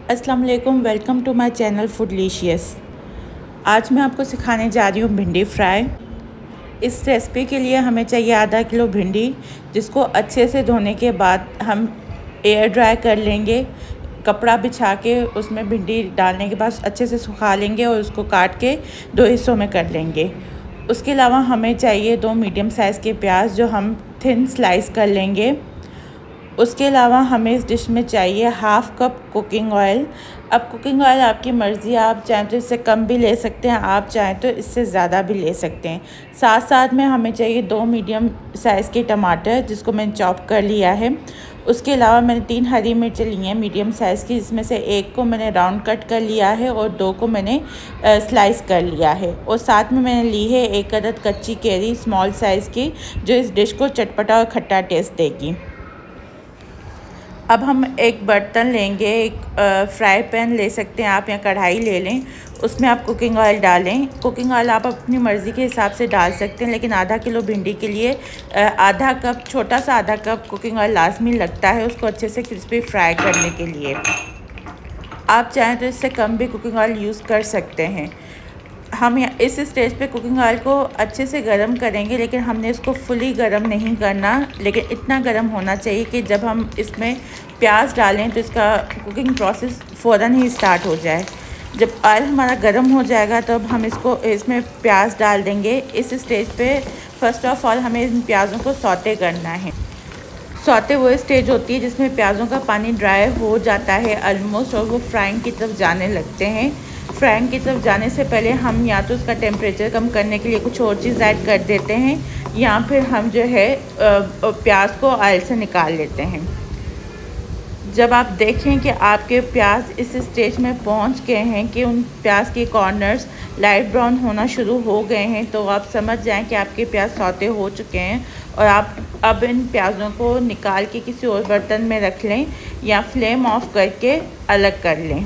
अस्सलाम वालेकुम, welcome to my channel फूडलिशियस। आज मैं आपको सिखाने जा रही हूँ भिंडी फ्राई। इस रेसिपी के लिए हमें चाहिए आधा किलो भिंडी, जिसको अच्छे से धोने के बाद हम एयर ड्राई कर लेंगे। कपड़ा बिछा के उसमें भिंडी डालने के बाद अच्छे से सुखा लेंगे और उसको काट के दो हिस्सों में कर लेंगे। उसके अलावा हमें चाहिए 2 मीडियम साइज़ के प्याज, जो हम थिन स्लाइस कर लेंगे। उसके अलावा हमें इस डिश में चाहिए हाफ़ कप कुकिंग ऑयल। अब कुकिंग ऑयल आपकी मर्ज़ी, आप चाहें तो इससे कम भी ले सकते हैं, आप चाहें तो इससे ज़्यादा भी ले सकते हैं। साथ साथ में हमें चाहिए 2 मीडियम साइज़ के टमाटर, जिसको मैंने चॉप कर लिया है। उसके अलावा मैंने 3 हरी मिर्चें ली हैं मीडियम साइज़ की, जिसमें से एक को मैंने राउंड कट कर लिया है और 2 को मैंने स्लाइस कर लिया है। और साथ में मैंने ली है 1 अदद कच्ची कैरी स्मॉल साइज़ की, जो इस डिश को चटपटा और खट्टा टेस्ट देगी। अब हम एक बर्तन लेंगे, एक फ्राई पैन ले सकते हैं आप, या कढ़ाई ले लें। उसमें आप कुकिंग ऑयल डालें। कुकिंग ऑयल आप अपनी मर्ज़ी के हिसाब से डाल सकते हैं, लेकिन आधा किलो भिंडी के लिए आधा कप, छोटा सा आधा कप कुकिंग ऑयल लाजमी लगता है, उसको अच्छे से क्रिस्पी फ्राई करने के लिए। आप चाहें तो इससे कम भी कुकिंग ऑयल यूज़ कर सकते हैं। हम इस स्टेज पे कुकिंग ऑयल को अच्छे से गरम करेंगे, लेकिन हमने इसको फुली गरम नहीं करना, लेकिन इतना गरम होना चाहिए कि जब हम इसमें प्याज डालें तो इसका कुकिंग प्रोसेस फ़ौरन ही स्टार्ट हो जाए। जब ऑयल हमारा गरम हो जाएगा तब हम इसमें प्याज डाल देंगे। इस स्टेज पे फ़र्स्ट ऑफ़ ऑल हमें इन प्याज़ों को सौते करना है। सौते वो स्टेज होती है जिसमें प्याज़ों का पानी ड्राई हो जाता है ऑलमोस्ट, और वो फ्राइंग की तरफ जाने लगते हैं। फ्राइंग की तरफ जाने से पहले हम या तो उसका टेम्परेचर कम करने के लिए कुछ और चीज़ ऐड कर देते हैं, या फिर हम जो है प्याज को ऑयल से निकाल लेते हैं। जब आप देखें कि आपके प्याज इस स्टेज में पहुंच गए हैं कि उन प्याज के कॉर्नर्स लाइट ब्राउन होना शुरू हो गए हैं, तो आप समझ जाएं कि आपके प्याज सौते हो चुके हैं। और आप अब इन प्याज़ों को निकाल के किसी और बर्तन में रख लें, या फ्लेम ऑफ करके अलग कर लें।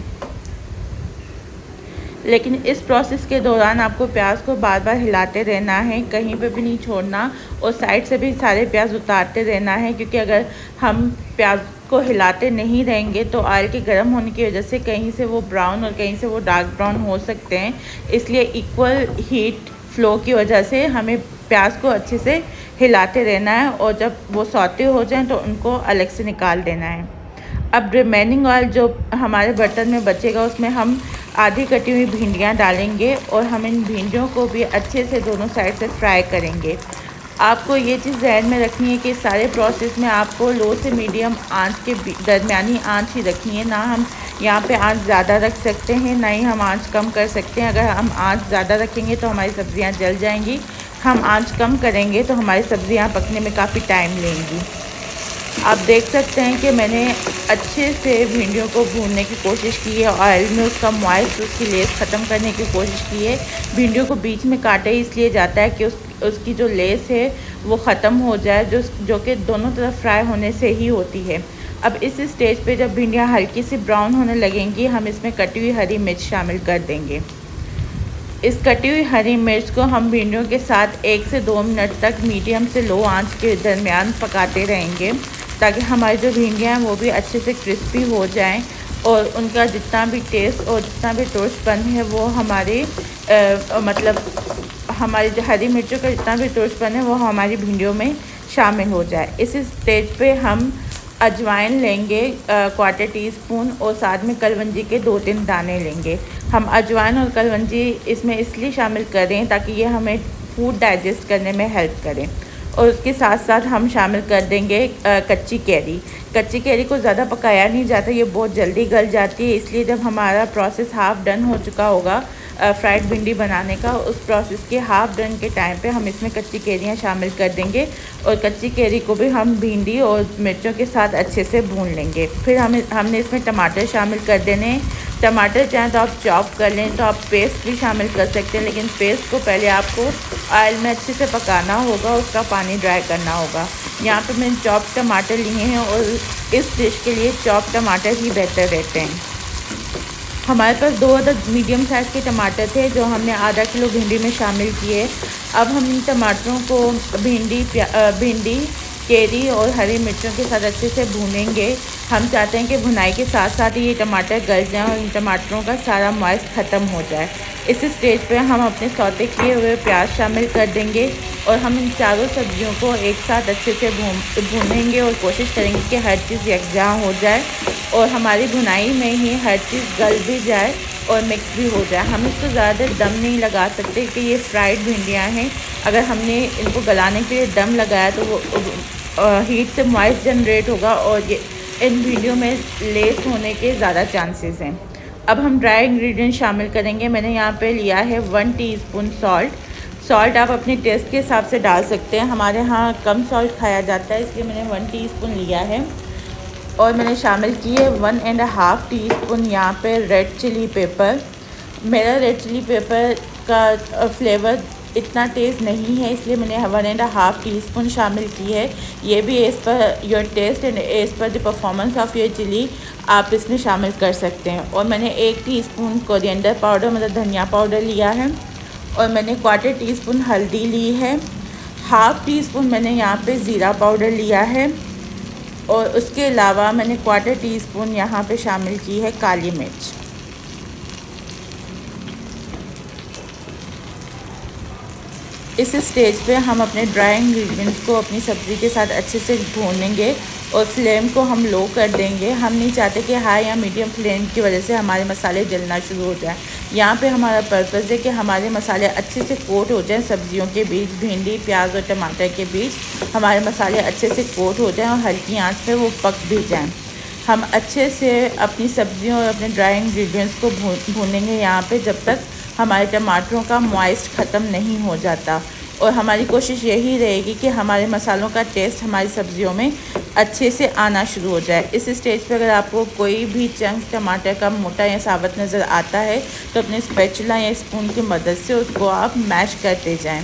लेकिन इस प्रोसेस के दौरान आपको प्याज को बार बार हिलाते रहना है, कहीं पे भी नहीं छोड़ना, और साइड से भी सारे प्याज उतारते रहना है, क्योंकि अगर हम प्याज को हिलाते नहीं रहेंगे तो ऑयल के गर्म होने की वजह से कहीं से वो ब्राउन और कहीं से वो डार्क ब्राउन हो सकते हैं। इसलिए इक्वल हीट फ्लो की वजह से हमें प्याज को अच्छे से हिलाते रहना है, और जब वो सौते हो जाएं तो उनको अलग से निकाल देना है। अब रिमेनिंग ऑयल जो हमारे बर्तन में बचेगा, उसमें हम आधी कटी हुई भिंडियाँ डालेंगे, और हम इन भिंडियों को भी अच्छे से दोनों साइड से फ्राई करेंगे। आपको ये चीज़ ध्यान में रखनी है कि सारे प्रोसेस में आपको लो से मीडियम आंच के दरमियानी आंच ही रखनी है। ना हम यहाँ पे आंच ज़्यादा रख सकते हैं, ना ही हम आंच कम कर सकते हैं। अगर हम आंच ज़्यादा रखेंगे तो हमारी सब्ज़ियाँ जल जाएंगी, हम आंच कम करेंगे तो हमारी सब्ज़ियाँ पकने में काफ़ी टाइम लेंगी। आप देख सकते हैं कि मैंने अच्छे से भिंडियों को भूनने की कोशिश की है, ऑयल में उसका मॉइस्ट, उसकी लेस ख़त्म करने की कोशिश की है। भिंडियों को बीच में काटे इसलिए जाता है कि उसकी जो लेस है वो ख़त्म हो जाए, जो कि दोनों तरफ फ्राई होने से ही होती है। अब इस स्टेज पे जब भिंडियाँ हल्की सी ब्राउन होने लगेंगी, हम इसमें कटी हुई हरी मिर्च शामिल कर देंगे। इस कटी हुई हरी मिर्च को हम भिंडियों के साथ 1 से 2 मिनट तक मीडियम से लो आंच के दरमियान पकाते रहेंगे, ताकि हमारी जो भिंडियाँ हैं वो भी अच्छे से क्रिस्पी हो जाएं, और उनका जितना भी टेस्ट और जितना भी तुर्शपन है वो हमारे मतलब हमारी जो हरी मिर्चों का जितना भी तुर्शपन है वो हमारी भिंडियों में शामिल हो जाए। इस स्टेज पे हम अजवाइन लेंगे 1/4 टीस्पून, और साथ में कलवंजी के 2-3 दाने लेंगे। हम अजवाइन और कलवंजी इसमें इसलिए शामिल कर रहे हैं ताकि ये हमें फूड डाइजेस्ट करने में हेल्प करें। और उसके साथ साथ हम शामिल कर देंगे कच्ची कैरी। कच्ची कैरी को ज़्यादा पकाया नहीं जाता, ये बहुत जल्दी गल जाती है। इसलिए जब हमारा प्रोसेस हाफ़ डन हो चुका होगा फ्राइड भिंडी बनाने का, उस प्रोसेस के हाफ़ डन के टाइम पे हम इसमें कच्ची कैरियाँ शामिल कर देंगे, और कच्ची कैरी को भी हम भिंडी और मिर्चों के साथ अच्छे से भून लेंगे। फिर हमने इसमें टमाटर शामिल कर देने हैं। टमाटर चाहें तो आप चॉप कर लें, तो आप पेस्ट भी शामिल कर सकते हैं, लेकिन पेस्ट को पहले आपको ऑयल में अच्छे से पकाना होगा, उसका पानी ड्राई करना होगा। यहाँ पे मैंने चॉप टमाटर लिए हैं, और इस डिश के लिए चॉप टमाटर ही बेहतर रहते हैं। हमारे पास 2 अदद मीडियम साइज़ के टमाटर थे, जो हमने आधा किलो भिंडी में शामिल किए। अब हम इन टमाटरों को भिंडी, कैरी और हरी मिर्चों के साथ अच्छे से भूनेंगे। हम चाहते हैं कि भुनाई के साथ साथ ही ये टमाटर गल जाएँ और इन टमाटरों का सारा मॉइस्ट ख़त्म हो जाए। इस स्टेज पे हम अपने सौते किए हुए प्याज शामिल कर देंगे और हम इन चारों सब्जियों को एक साथ अच्छे से भूनेंगे और कोशिश करेंगे कि हर चीज़ यकजां हो जाए और हमारी भुनाई में ही हर चीज़ गल भी जाए और मिक्स भी हो जाए। हम इसको ज़्यादा देर दम नहीं लगा सकते कि ये फ्राइड भिंडियाँ हैं। अगर हमने इनको गलाने के लिए दम लगाया तो वो हीट से मॉइस्ट जनरेट होगा और ये इन भिंडियों में लेस होने के ज़्यादा चांसेस हैं। अब हम ड्राई इंग्रेडिएंट शामिल करेंगे। मैंने यहाँ पे लिया है 1 टीस्पून सॉल्ट आप अपने टेस्ट के हिसाब से डाल सकते हैं। हमारे यहाँ कम सॉल्ट खाया जाता है इसलिए मैंने 1 टीस्पून लिया है। और मैंने शामिल किए 1.5 टीस्पून यहाँ पे रेड चिली पेपर। मेरा रेड चिली पेपर का फ्लेवर इतना तेज़ नहीं है इसलिए मैंने 1.5 टीस्पून शामिल की है। ये भी as per your taste and as per the performance of your chilli आप इसमें शामिल कर सकते हैं। और मैंने 1 टीस्पून कोरिएंडर पाउडर मतलब धनिया पाउडर लिया है और मैंने 1/4 टीस्पून हल्दी ली है। 1/2 टीस्पून मैंने यहाँ पे ज़ीरा पाउडर लिया है और उसके अलावा मैंने 1/4 टीस्पून यहाँ पे शामिल की है काली मिर्च। इस स्टेज पे हम अपने ड्राई इंग्रेडिएंट्स को अपनी सब्ज़ी के साथ अच्छे से भूनेंगे और फ्लेम को हम लो कर देंगे। हम नहीं चाहते कि हाई या मीडियम फ्लेम की वजह से हमारे मसाले जलना शुरू हो जाएं। यहाँ पे हमारा पर्पज़ है कि हमारे मसाले अच्छे से कोट हो जाएं, सब्जियों के बीच भिंडी प्याज और टमाटर के बीच हमारे मसाले अच्छे से कोट हो जाएं और हल्की आंच पे वो पक भी जाएं। हम अच्छे से अपनी सब्जियों और अपने ड्राई इंग्रेडिएंट्स को भूनेंगे यहाँ पे जब तक हमारे टमाटरों का मॉइस्ट ख़त्म नहीं हो जाता। और हमारी कोशिश यही रहेगी कि हमारे मसालों का टेस्ट हमारी सब्जियों में अच्छे से आना शुरू हो जाए। इस स्टेज पे अगर आपको कोई भी चंक टमाटर का मोटा या साबुत नज़र आता है तो अपने स्पैचुला या स्पून की मदद से उसको आप मैश करते जाएं।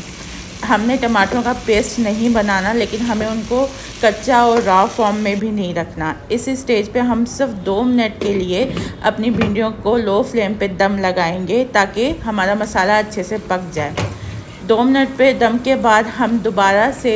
हमने टमाटरों का पेस्ट नहीं बनाना लेकिन हमें उनको कच्चा और रॉ फॉर्म में भी नहीं रखना। इस स्टेज पे हम सिर्फ 2 मिनट के लिए अपनी भिंडियों को लो फ्लेम पे दम लगाएंगे ताकि हमारा मसाला अच्छे से पक जाए। 2 मिनट पे दम के बाद हम दोबारा से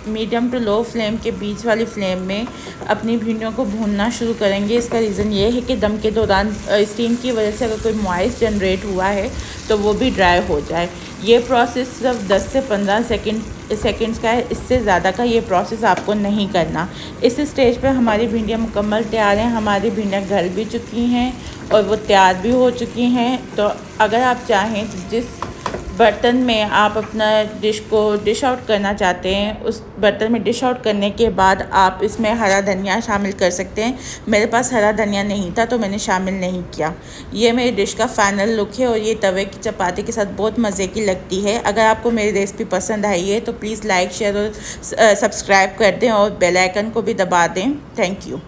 मीडियम टू लो फ्लेम के बीच वाली फ्लेम में अपनी भिंडियों को भूनना शुरू करेंगे। इसका रीज़न ये है कि दम के दौरान स्टीम की वजह से अगर कोई मॉइस्ट जनरेट हुआ है तो वो भी ड्राई हो जाए। ये प्रोसेस सिर्फ 10 से 15 सेकंड्स का है, इससे ज़्यादा का ये प्रोसेस आपको नहीं करना। इस स्टेज पे हमारी भिंडियाँ मुकम्मल तैयार हैं। हमारी भिंडियाँ गल भी चुकी हैं और वो तैयार भी हो चुकी हैं। तो अगर आप चाहें तो जिस बर्तन में आप अपना डिश को डिश आउट करना चाहते हैं उस बर्तन में डिश आउट करने के बाद आप इसमें हरा धनिया शामिल कर सकते हैं। मेरे पास हरा धनिया नहीं था तो मैंने शामिल नहीं किया। ये मेरी डिश का फाइनल लुक है और ये तवे की चपाती के साथ बहुत मज़े की लगती है। अगर आपको मेरी रेसिपी पसंद आई है तो प्लीज़ लाइक शेयर और सब्सक्राइब कर दें और बेल आइकन को भी दबा दें। Thank you.